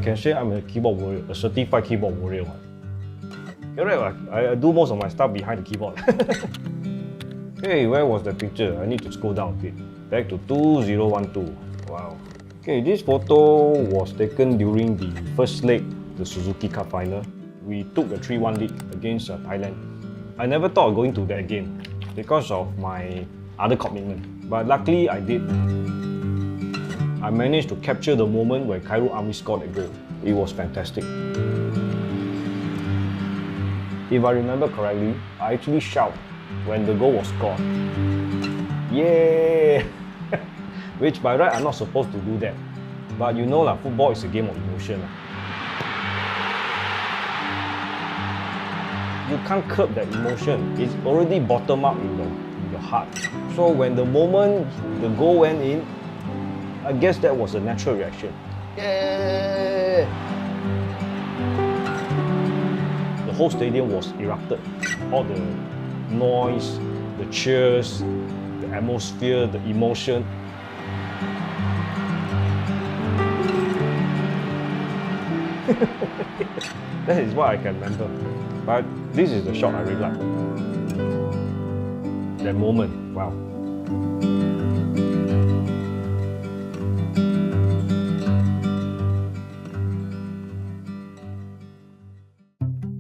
can say I'm a keyboard warrior, a certified keyboard warrior. Correct, I do most of my stuff behind the keyboard. Okay, where was the picture? I need to scroll down a bit. Back to 2012. Wow. Okay, this photo was taken during the first leg, the Suzuki Cup final. We took a 3-1 lead against Thailand. I never thought of going to that game because of my other commitment, but luckily I did. I managed to capture the moment when Cairo Army scored a goal. It was fantastic. If I remember correctly, I actually shouted when the goal was scored. Yeah! Which by right I'm not supposed to do that. But you know, football is a game of emotion. You can't curb that emotion. It's already bottom up in your heart. So when the moment the goal went in, I guess that was a natural reaction. Yeah! The whole stadium was erupted. All the noise, the cheers, the atmosphere, the emotion. That is what I can remember. But this is the shot I really like. That moment, wow.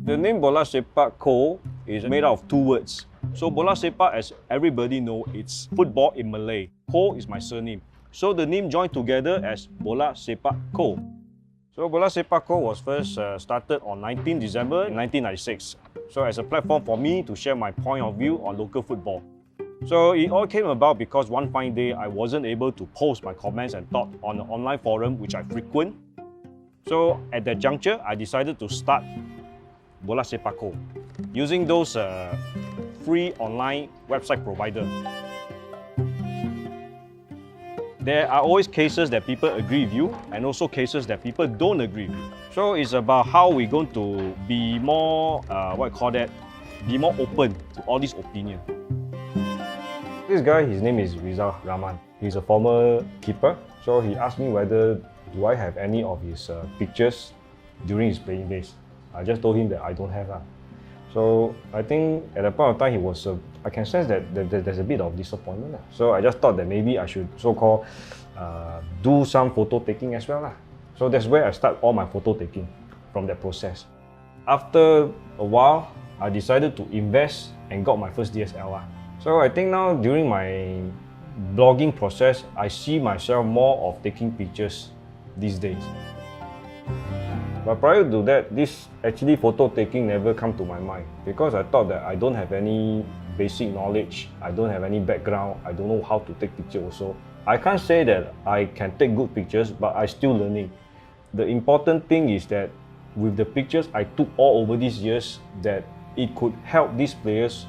The name Bolasepako is made out of two words. So Bolasepako, as everybody knows, it's football in Malay. Ko is my surname. So the name joined together as Bolasepako. So Bolasepako was first started on 19 December 1996. So as a platform for me to share my point of view on local football. So it all came about because one fine day I wasn't able to post my comments and thoughts on an online forum which I frequent. So at that juncture, I decided to start Bolasepako using those free online website provider. There are always cases that people agree with you and also cases that people don't agree with you. So it's about how we're going to be more, be more open to all these opinions. This guy, his name is Rizal Rahman. He's a former keeper. So he asked me whether do I have any of his pictures during his playing days. I just told him that I don't have. So I think at that point of time, he was, I can sense that there's a bit of disappointment. So I just thought that maybe I should so-called do some photo taking as well. So that's where I start all my photo taking from that process. After a while, I decided to invest and got my first DSLR. So I think now during my blogging process, I see myself more of taking pictures these days. But prior to that, this actually photo taking never come to my mind because I thought that I don't have any basic knowledge, I don't have any background, I don't know how to take pictures also. I can't say that I can take good pictures, but I'm still learning. The important thing is that with the pictures I took all over these years, that it could help these players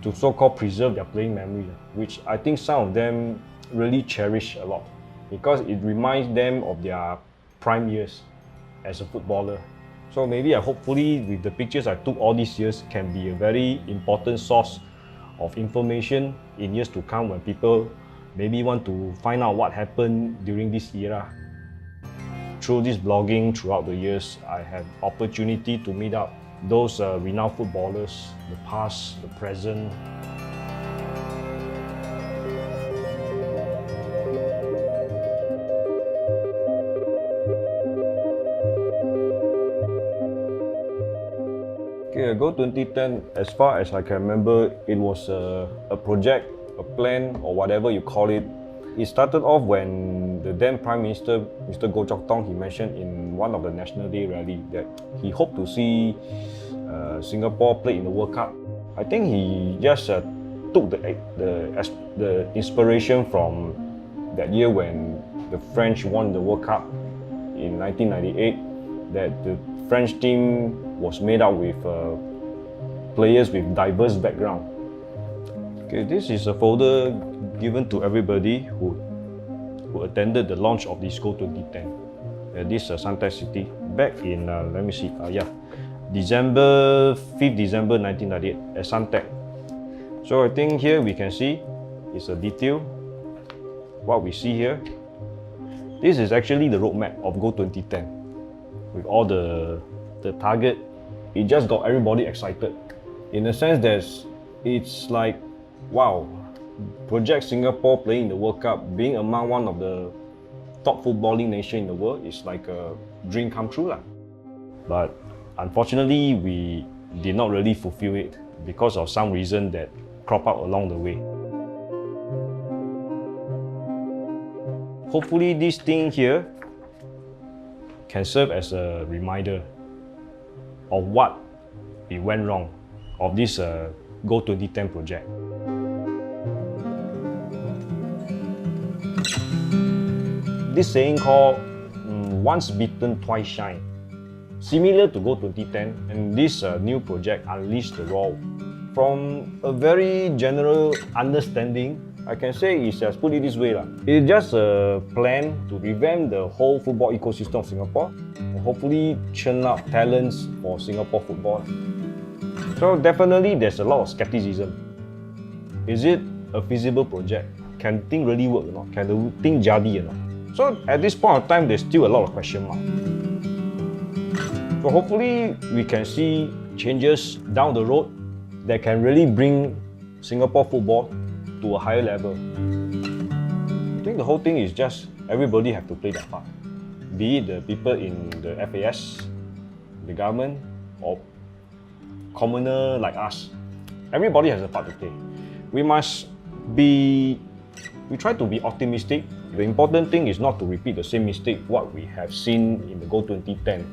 to so-called preserve their playing memory, which I think some of them really cherish a lot because it reminds them of their prime years as a footballer. So maybe hopefully with the pictures I took all these years can be a very important source of information in years to come when people maybe want to find out what happened during this era. Through this blogging throughout the years, I had opportunity to meet up those renowned footballers, the past, the present. Okay, Go 2010, as far as I can remember, it was a project, a plan, or whatever you call it. It started off when the then Prime Minister, Mr. Tong, he mentioned in one of the National Day rally that he hoped to see Singapore play in the World Cup. I think he just took the inspiration from that year when the French won the World Cup in 1998, that the French team was made up with players with diverse background. Okay, this is a folder given to everybody who attended the launch of this Go 2010 at this Suntec City back in, let me see, December 5th December 1998 at Suntec. So I think here we can see it's a detail. What we see here, this is actually the roadmap of Go 2010. with all the target, it just got everybody excited. In a sense that it's like, wow, Project Singapore playing the World Cup, being among one of the top footballing nation in the world is like a dream come true. But unfortunately, we did not really fulfill it because of some reason that crop up along the way. Hopefully this thing here can serve as a reminder of what it went wrong of this Go 2010 project. This saying called once bitten, twice shy. Similar to Go 2010, and this new project unleashed the raw. From a very general understanding, I can say it's just put it this way. It's just a plan to revamp the whole football ecosystem of Singapore and hopefully churn up talents for Singapore football. So definitely there's a lot of skepticism. Is it a feasible project? Can the thing really work or not? Can the thing jadi or not? So at this point of time, there's still a lot of question marks. So hopefully we can see changes down the road that can really bring Singapore football to a higher level. I think the whole thing is just everybody have to play their part. Be it the people in the FAS, the government, or commoner like us. Everybody has a part to play. We try to be optimistic. The important thing is not to repeat the same mistake what we have seen in the Go 2010.